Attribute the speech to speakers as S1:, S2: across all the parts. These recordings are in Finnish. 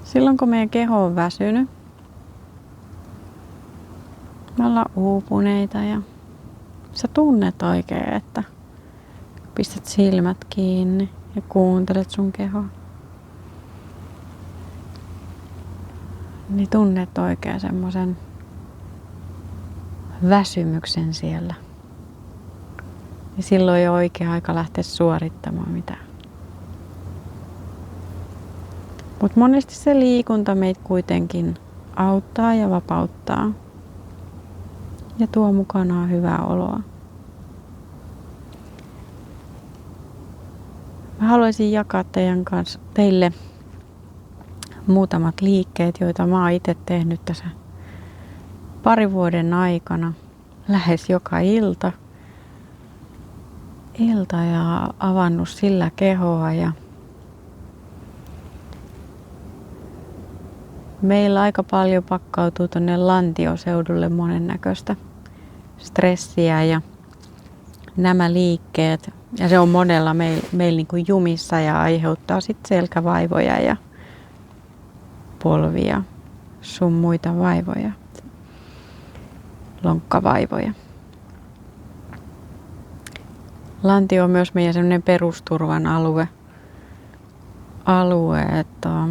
S1: Silloin kun meidän keho on väsynyt, me ollaan uupuneita ja sä tunnet oikein, että pistät silmät kiinni ja kuuntelet sun kehoa. Niin tunnet oikein semmoisen väsymyksen siellä. Ja silloin ei ole oikea aika lähteä suorittamaan mitään. Mutta monesti se liikunta meitä kuitenkin auttaa ja vapauttaa. Ja tuo mukanaan hyvää oloa. Mä haluaisin jakaa teille muutamat liikkeet, joita mä oon itse tehnyt tässä parin vuoden aikana. Lähes joka ilta ja avannut sillä kehoa. Ja meillä aika paljon pakkautuu tonne lantioseudulle monennäköistä stressiä ja nämä liikkeet. Ja se on monella meillä niin kuin jumissa ja aiheuttaa sitten selkävaivoja ja polvia, sun muita vaivoja, lonkkavaivoja. Lantio on myös meidän semmoinen perusturvan alue, että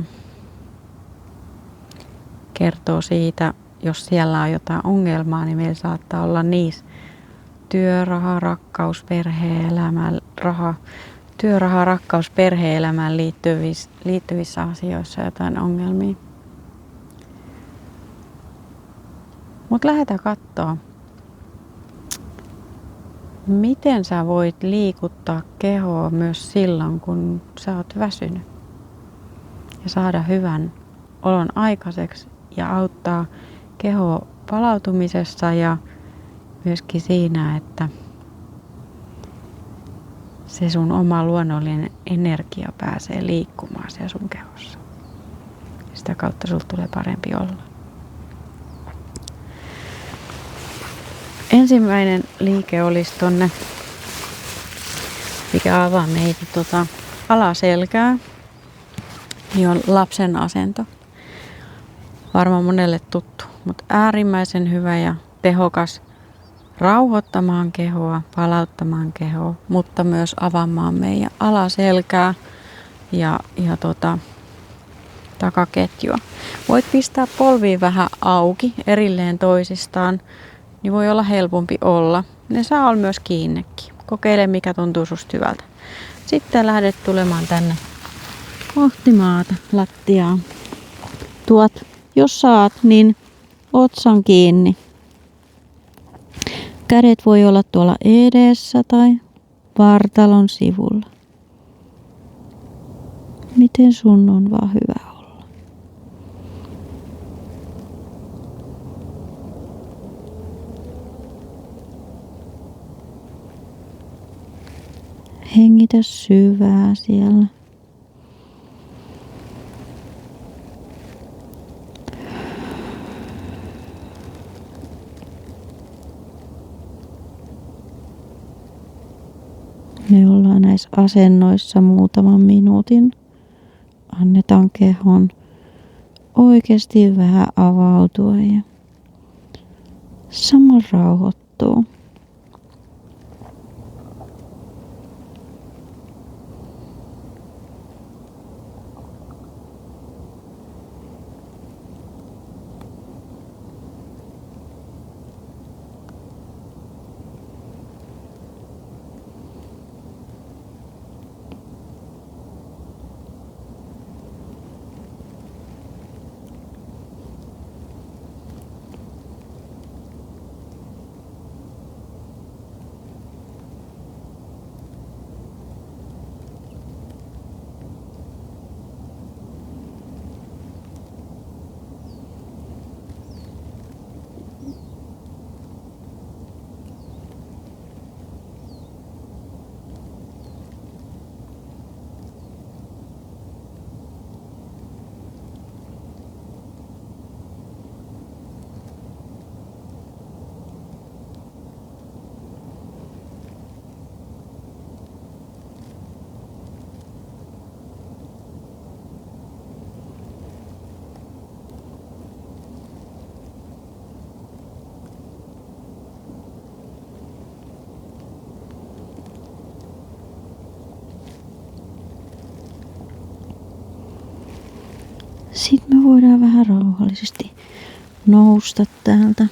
S1: kertoo siitä, jos siellä on jotain ongelmaa, niin meillä saattaa olla niissä työraha, rakkaus, perhe-elämään liittyvissä asioissa jotain ongelmia. Mutta lähdetään katsoa, miten sä voit liikuttaa kehoa myös silloin, kun sä oot väsynyt. Ja saada hyvän olon aikaiseksi ja auttaa kehoa palautumisessa ja myöskin siinä, että se sun oma luonnollinen energia pääsee liikkumaan siellä sun kehossa. Sitä kautta sulla tulee parempi olla. Ensimmäinen liike olisi tonne, mikä avaa meitä alaselkää, niin on lapsen asento. Varmaan monelle tuttu, mutta äärimmäisen hyvä ja tehokas rauhoittamaan kehoa, palauttamaan kehoa, mutta myös avaamaan meidän alaselkää ja takaketjua. Voit pistää polviin vähän auki erilleen toisistaan, niin voi olla helpompi olla. Ne saa olla myös kiinnekin. Kokeile mikä tuntuu susta hyvältä. Sitten lähdet tulemaan tänne kohti maata, lattiaa. Tuot, jos saat, niin otsan kiinni. Kädet voi olla tuolla edessä tai vartalon sivulla. Miten sun on vaan hyvä olla. Hengitä syvää siellä. Me ollaan näissä asennoissa muutaman minuutin. Annetaan kehon oikeasti vähän avautua ja samalla rauhoittuu. Sitten me voidaan vähän rauhallisesti nousta täältä.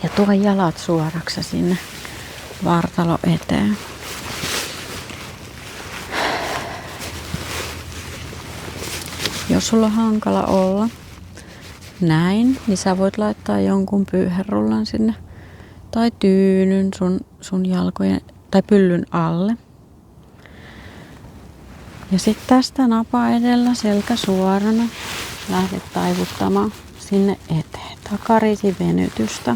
S1: Ja tuo jalat suoraksi sinne vartalo eteen. Jos sulla on hankala olla näin, niin sä voit laittaa jonkun pyyherrullan sinne tai tyynyn sun jalkojen tai pyllyn alle. Ja sitten tästä napa edellä selkä suorana lähdet taivuttamaan sinne eteen. Takarisin venytystä.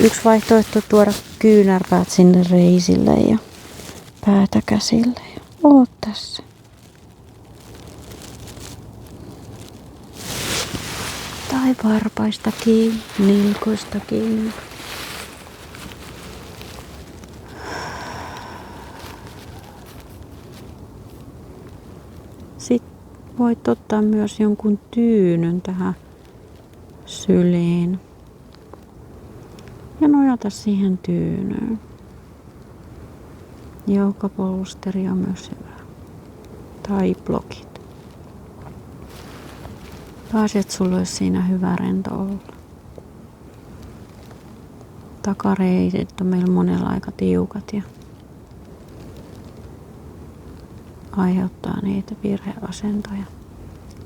S1: Yksi vaihtoehto tuoda kyynärpäät sinne reisille ja päätä käsille. Ja oot tässä. Tai varpaista kiinni, nilkoista kiinni. Sitten voit ottaa myös jonkun tyynyn tähän syliin. Ja nojata siihen tyynyyn. Joukapolsteri on myös hyvä. Tai blokit. Pääsi, että sulla olisi siinä hyvä rento olla. Takareisit on meillä monella aika tiukat ja aiheuttaa niitä virheasentoja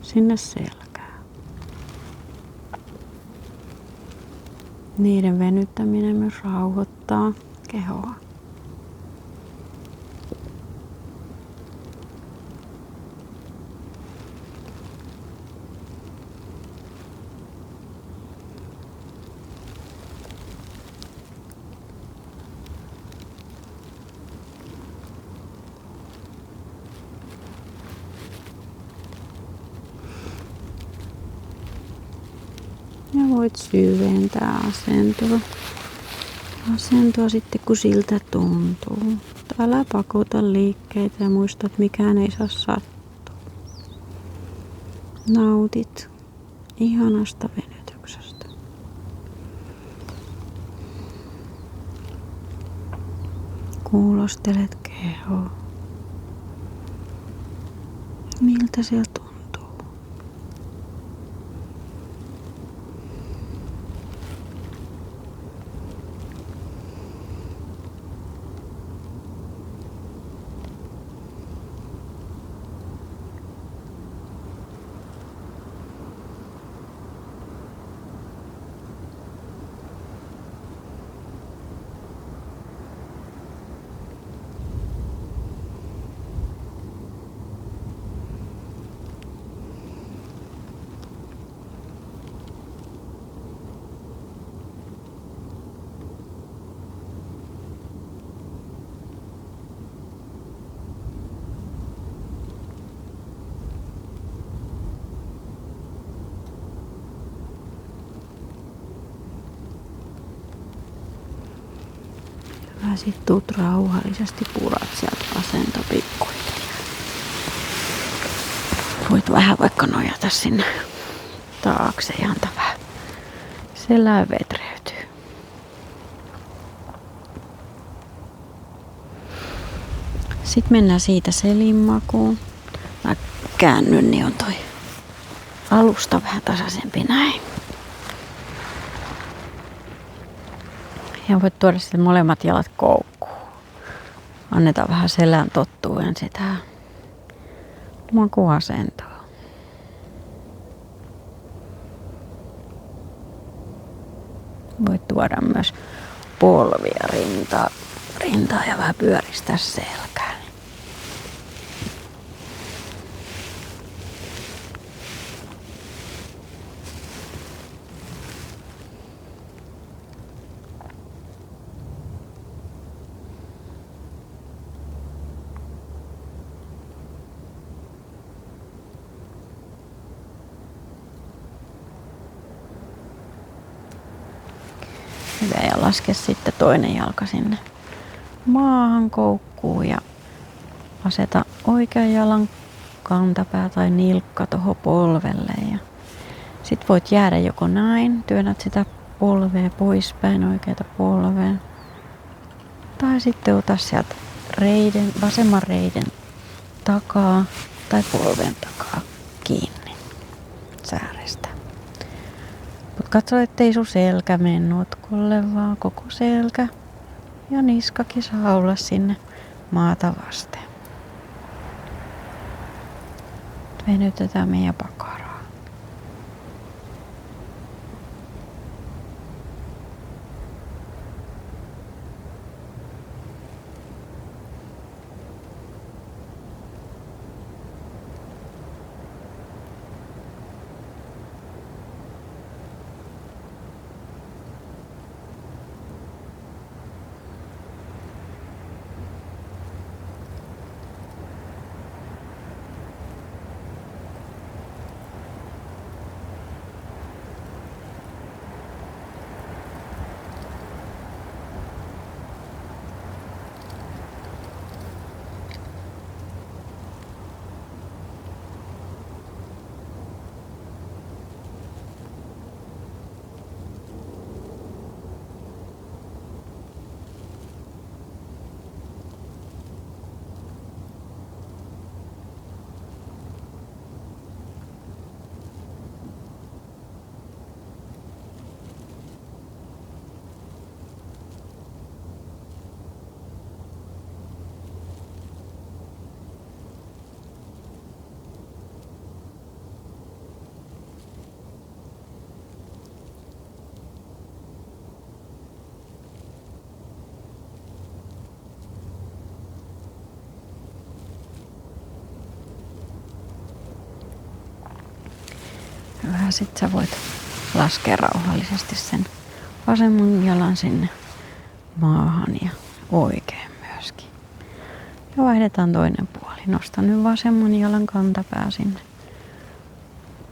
S1: sinne selkään. Niiden venyttäminen myös rauhoittaa kehoa. Ja voit syventää asentoa sitten kun siltä tuntuu. Älä pakota liikkeitä ja muista, että mikään ei saa sattua. Nautit ihanasta venytyksestä. Kuulostelet kehoa. Miltä siellä tuntuu? Ja sit tuut rauhallisesti purat sieltä asento pikkuhiljaa. Voit vähän vaikka nojata sinne taakse ja antaa vähän selää vetreytyy. Sitten mennään siitä selinmakuun. Mä käännyn, niin on toi alusta vähän tasaisempi näin. Ja voit tuoda sitten molemmat jalat koukkuun. Annetaan vähän selän tottueen sitä makuasentoa. Voit tuoda myös polvia rintaa ja vähän pyöristää selkää. Hyvä, ja laske sitten toinen jalka sinne maahan koukkuun ja aseta oikean jalan kantapää tai nilkka tuohon polvelle. Ja sit voit jäädä joko näin, työnnät sitä polvea poispäin, oikeata polvea. Tai sitten ota sieltä vasemman reiden takaa tai polven takaa kiinni säärestä. Mut katso, ettei sun selkä mene notkolle, vaan koko selkä ja niskakin saa olla sinne maata vasten. Venytetään meidän pakaraa. Hyvä, sit sä voit laskea rauhallisesti sen vasemman jalan sinne maahan ja oikein myöskin. Ja vaihdetaan toinen puoli. Nosta nyt vasemman jalan kantapää sinne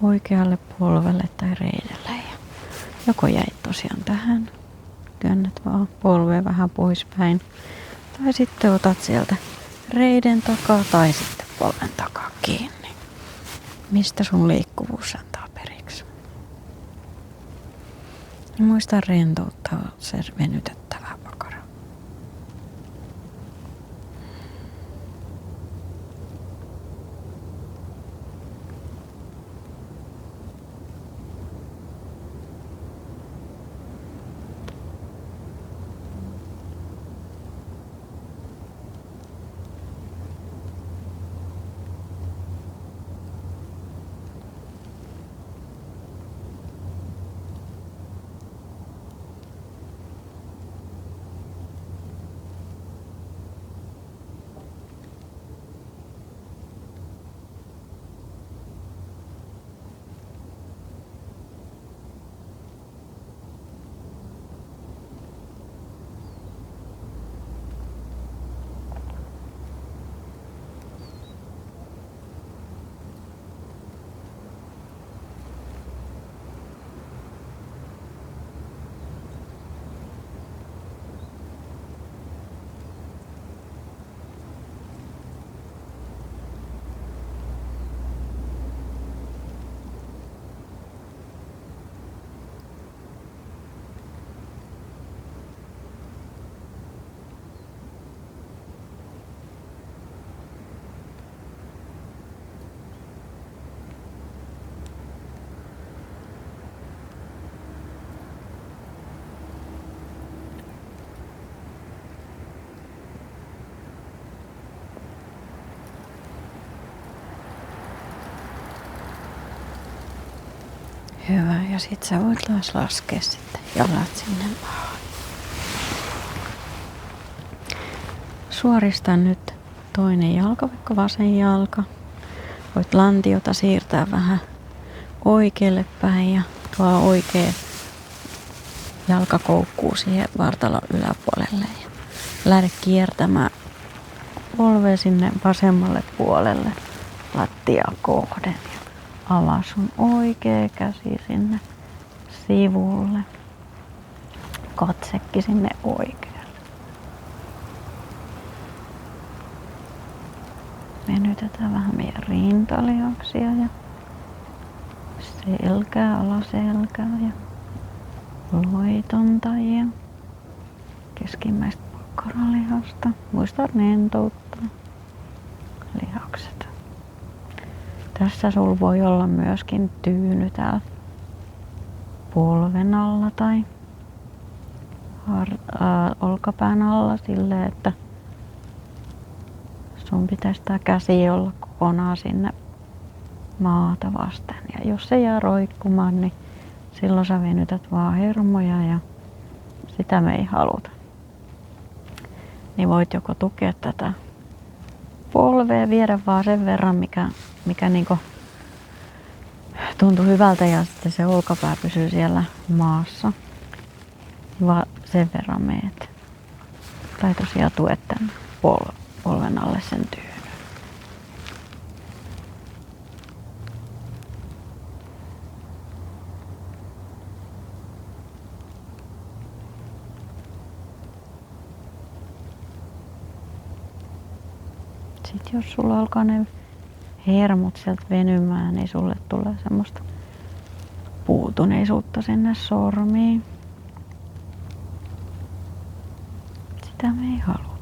S1: oikealle polvelle tai reidelle. Ja joko jäit tosiaan tähän, työnnät vaan polvea vähän poispäin. Tai sitten otat sieltä reiden takaa tai sitten polven takaa kiinni. Mistä sun liikkuvuus antaa periksi. Ja muista rentouttaa se venytettävä pakara. Hyvä, ja sit sä voit taas laskea sitten jalat sinne maahan. Suorista nyt toinen jalka, vaikka vasen jalka. Voit lantiota siirtää vähän oikealle päin ja tuo oikea jalka koukkuu siihen vartalon yläpuolelle. Ja lähde kiertämään polvea sinne vasemmalle puolelle lattiaa kohden. Avaa sun oikea käsi sinne sivulle. Katsekki sinne oikealle. Venytetään vähän meidän rintalihaksia ja selkää, alaselkää ja loitontajia. Keskimmäistä makkaralihasta. Muista rentouttaa lihakset. Tässä sul voi olla myöskin tyyny täällä polven alla tai olkapään alla silleen, että sun pitäisi tää käsi olla kokonaan sinne maata vasten. Ja jos se jää roikkumaan, niin silloin sä venytät vaan hermoja ja sitä me ei haluta. Niin voit joko tukea tätä polvea, viedä vaan sen verran, mikä niinku tuntuu hyvältä ja sitten se olkapää pysyy siellä maassa. Vaan sen verran meet. Tai tosiaan tuet tänne polven alle sen tyynyn. Sitten jos sulla alkaa ne hermot sieltä venymään, niin sulle tulee semmoista puutuneisuutta sinne sormiin. Sitä me ei haluta.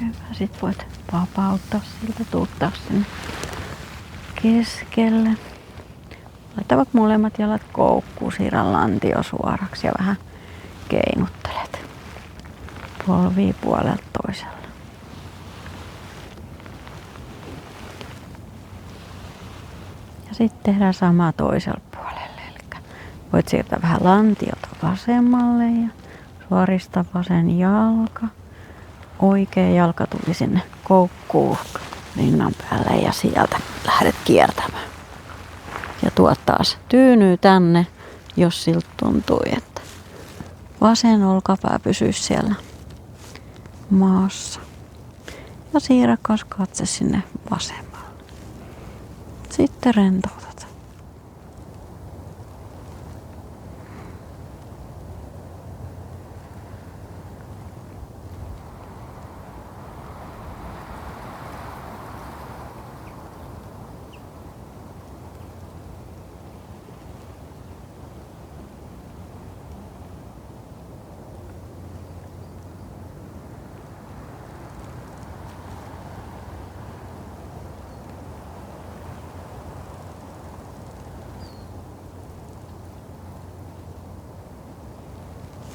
S1: Hyvä, sit voit vapauttaa siltä, tuuttaa sinne keskelle. Laita vaikka molemmat jalat koukkuun, siirrä lantio suoraksi ja vähän keinuttelet polvia puolelta toiselle. Ja sitten tehdään sama toisella puolelle. Eli voit siirtää vähän lantiota vasemmalle ja suorista vasen jalka. Oikea jalka tuli sinne koukkuun rinnan päälle ja sieltä lähdet kiertämään. Ja tuot taas tyynyy tänne, jos siltä tuntuu, että vasen olkapää pysyy siellä maassa. Ja siirrä katse sinne vasemmalle. Sitten rentoutat.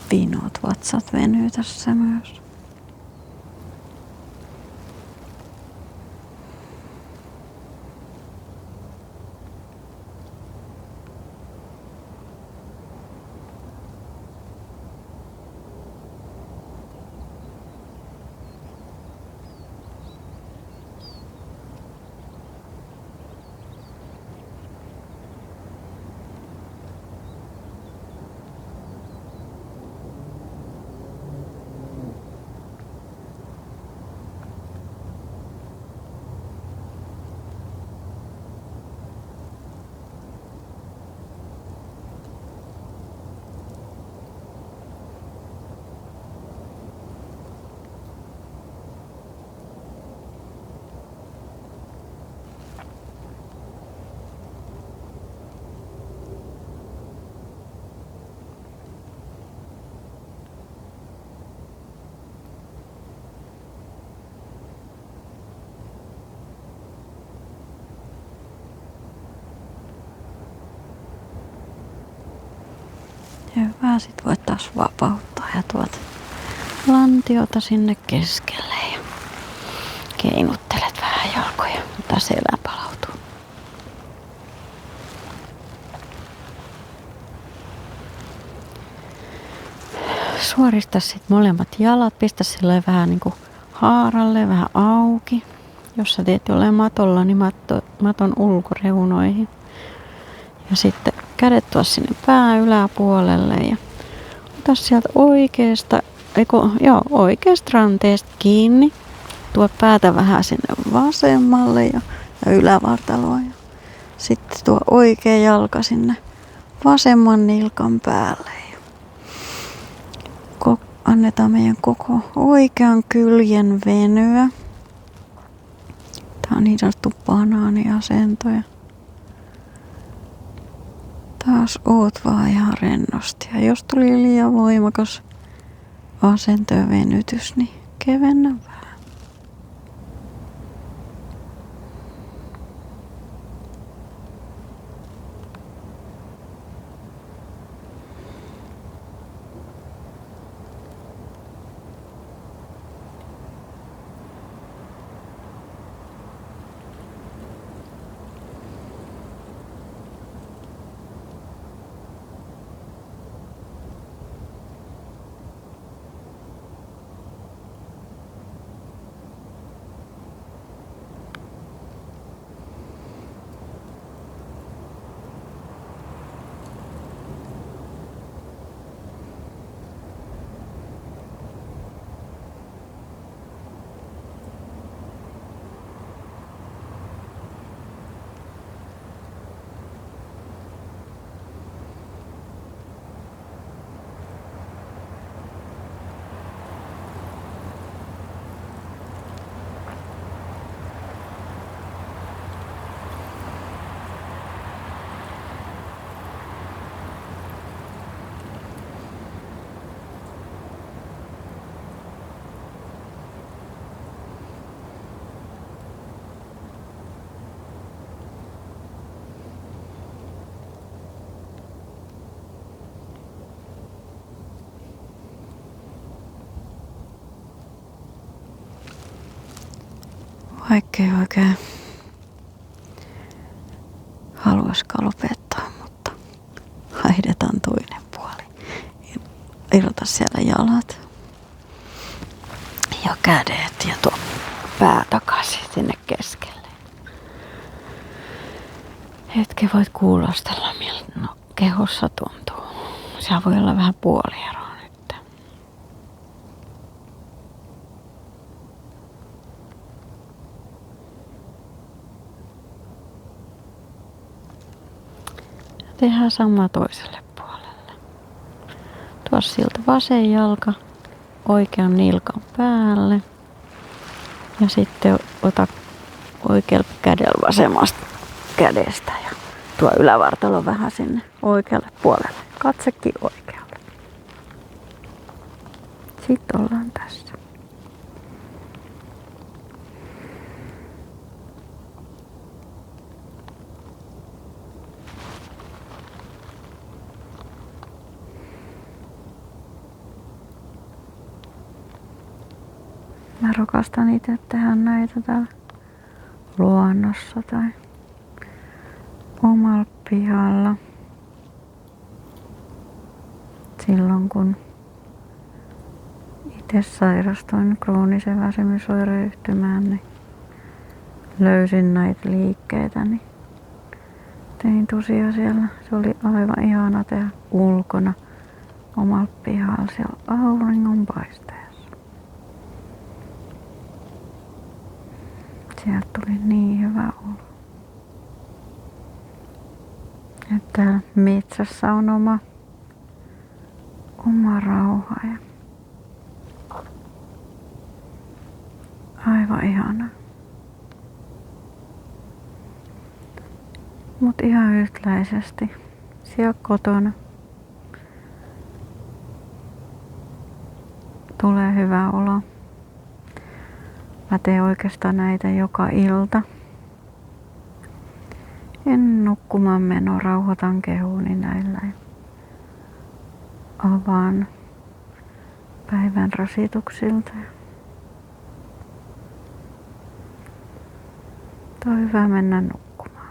S1: Pinot vatsat venyy tässä myös. Hyvä, sit voit taas vapauttaa ja tuot lantiota sinne keskelle ja keinuttelet vähän jalkoja antaa selän palautua. Suorista sitten molemmat jalat, pistä silleen vähän niin kuin haaralle, vähän auki. Jos sä teet jollain matolla, niin maton ulkoreunoihin. Ja sitten kädet tuo sinne pään yläpuolelle ja ota sieltä oikeasta ranteesta kiinni. Tuo päätä vähän sinne vasemmalle ja ylävartaloa. Ja sitten tuo oikea jalka sinne vasemman nilkan päälle. Ja annetaan meidän koko oikean kyljen venyä. Tää on niin sanottu banaaniasento. Ja taas oot vaan ihan rennosti. Ja jos tuli liian voimakas asento ja venytys, niin kevennä vähän. Vaikkei oikein haluaisikaan lopettaa, mutta haihdetaan toinen puoli. Irrota siellä jalat ja kädet ja tuo pää takaisin sinne keskelle. Hetken voit kuulostella, miltä kehossa tuntuu. Siellä voi olla vähän puolieroa nyt. Tehdään sama toiselle puolelle. Tuo siltä vasen jalka oikean nilkan päälle. Ja sitten ota oikealla kädellä vasemmasta kädestä ja tuo ylävartalo vähän sinne oikealle puolelle. Katsekin oikealle. Sitten ollaan tässä. Mä rakastan itse tehdä näitä täällä luonnossa tai omalla pihalla. Silloin kun itse sairastuin kroonisen väsymysoireyhtymään, niin löysin näitä liikkeitä, niin tein tosiaan siellä. Se oli aivan ihana tehdä ulkona omalla pihalla siellä auringonpaisteessa. Sieltä tuli niin hyvä olo. Että metsässä on oma rauha ja aivan ihana. Mut ihan yhtäläisesti siellä kotona tulee hyvä olo. Mä teen oikeastaan näitä joka ilta. En nukkumaan meno, rauhoitan kehooni näillä. Avaan päivän rasituksilta. On hyvä mennä nukkumaan.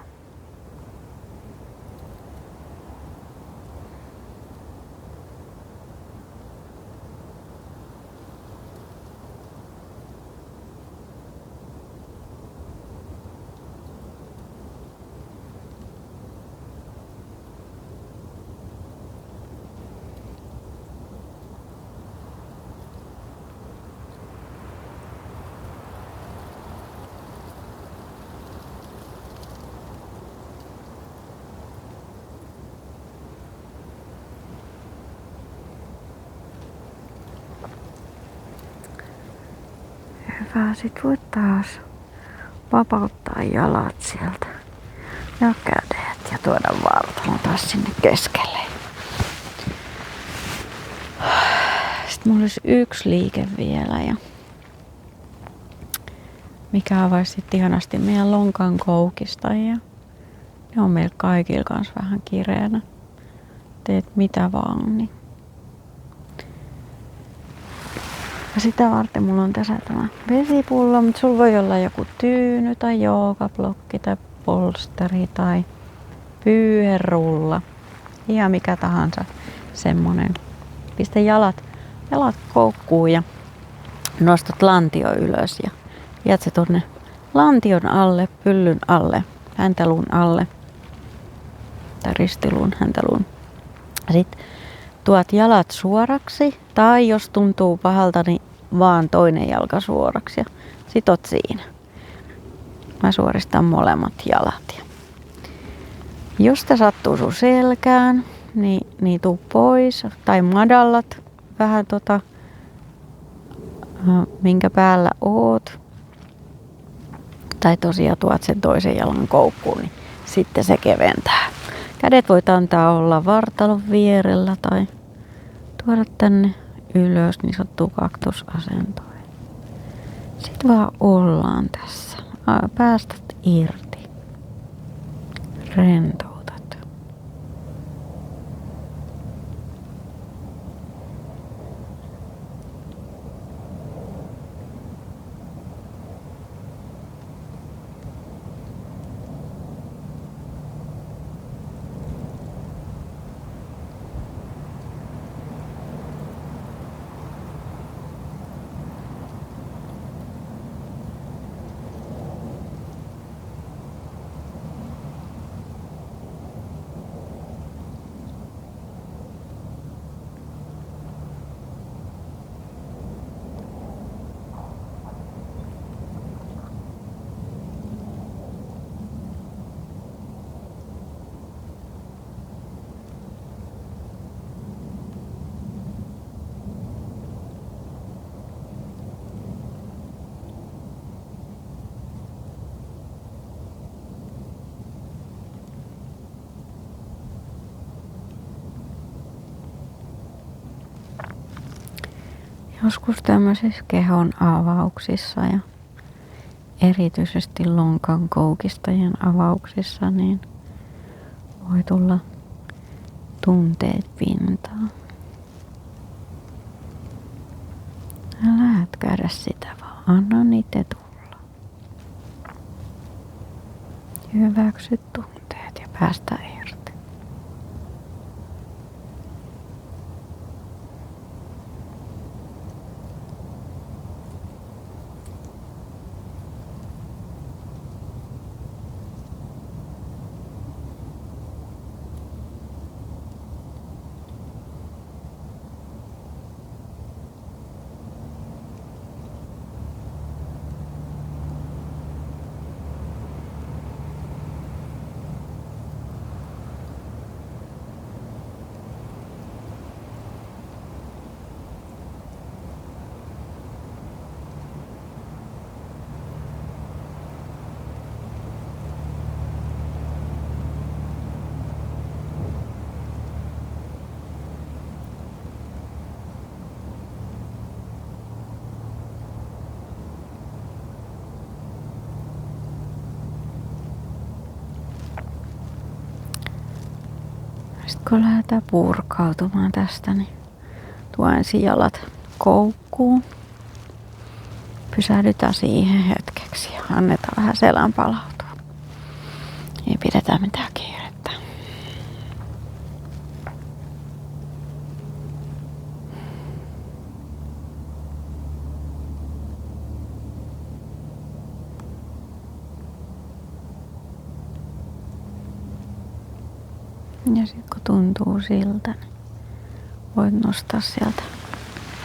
S1: Hyvä, sit voit taas vapauttaa jalat sieltä ja kädet ja tuoda vartalon taas sinne keskelle. Sitten mulla olisi yksi liike vielä, ja mikä avaisi sitten ihanasti meidän lonkan koukista, ja ne on meillä kaikilla kanssa vähän kireänä. Teet mitä vaan, niin. Ja sitä varten mulla on tässä tämä vesipullo, mutta sulla voi olla joku tyyny tai joogablokki tai polsteri tai pyyherulla. Ihan mikä tahansa semmonen. Pistä jalat koukkuun ja nostat lantio ylös ja jäät se tonne lantion alle, pyllyn alle, häntäluun alle tai ristiluun, häntäluun. Sitten tuot jalat suoraksi tai jos tuntuu pahalta, niin vaan toinen jalka suoraksi ja sit oot siinä. Mä suoristan molemmat jalat. Jos tää sattuu sun selkään, niin tuu pois tai madallat vähän minkä päällä oot. Tai tosiaan tuot sen toisen jalan koukkuun, niin sitten se keventää. Kädet voit antaa olla vartalon vierellä tai tuoda tänne ylös, niin sattuu kaktusasentoon. Sitten vaan ollaan tässä. Päästät irti. Rentoutat. Joskus tämmöisissä kehon avauksissa ja erityisesti lonkan koukistojen avauksissa niin voi tulla tunteet pintaan. Älä hätkähdä sitä, vaan anna niitä tulla. Hyväksy tunteet ja päästä irti. Sitten kun lähdetään purkautumaan tästä, niin tuo ensin jalat koukkuun. Pysähdytään siihen hetkeksi ja annetaan vähän selän palautua. Ei pidetä mitään kiirettä. Ja sitten kun tuntuu siltä, niin voit nostaa sieltä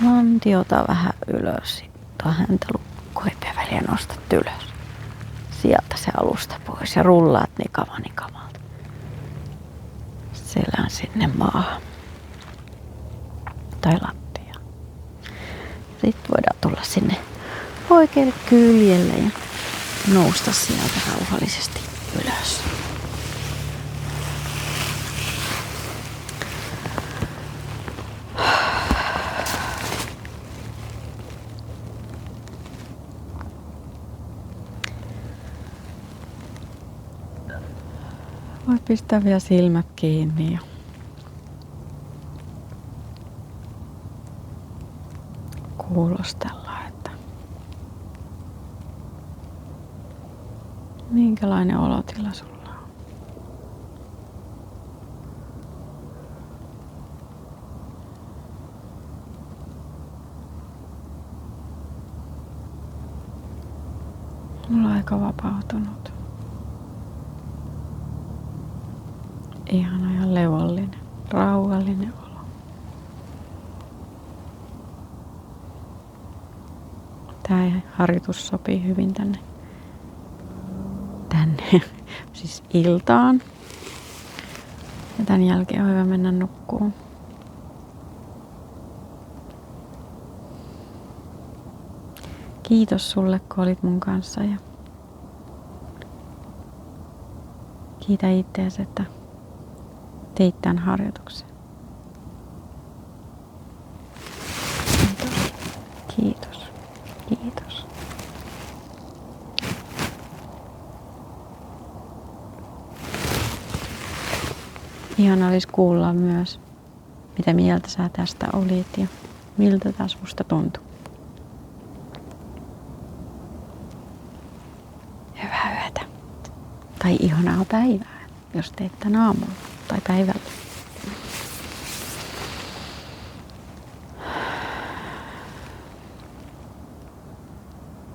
S1: lantiota vähän ylös. Tuo häntä lukkoipeväli ja nostat ylös. Sieltä se alusta pois ja rullaat nikamalta selän sinne maahan tai lattiaan. Sitten voidaan tulla sinne oikealle kyljelle ja nousta sieltä rauhallisesti ylös. Voit pistää vielä silmät kiinni ja kuulostella, että minkälainen olotila sulla on. Mulla on aika vapautunut. Ihana ja levollinen, rauhallinen olo. Tää harjoitus sopii hyvin tänne siis iltaan. Ja tän jälkeen on hyvä mennä nukkuun. Kiitos sulle, kun olit mun kanssa ja kiitä itseäsi, että teit tämän harjoituksen. Kiitos. Kiitos. Ihana olisi kuulla myös, mitä mieltä sä tästä olit ja miltä tää susta tuntui. Hyvää yötä. Tai ihanaa päivää, jos teet tän aamulla tai päivällä.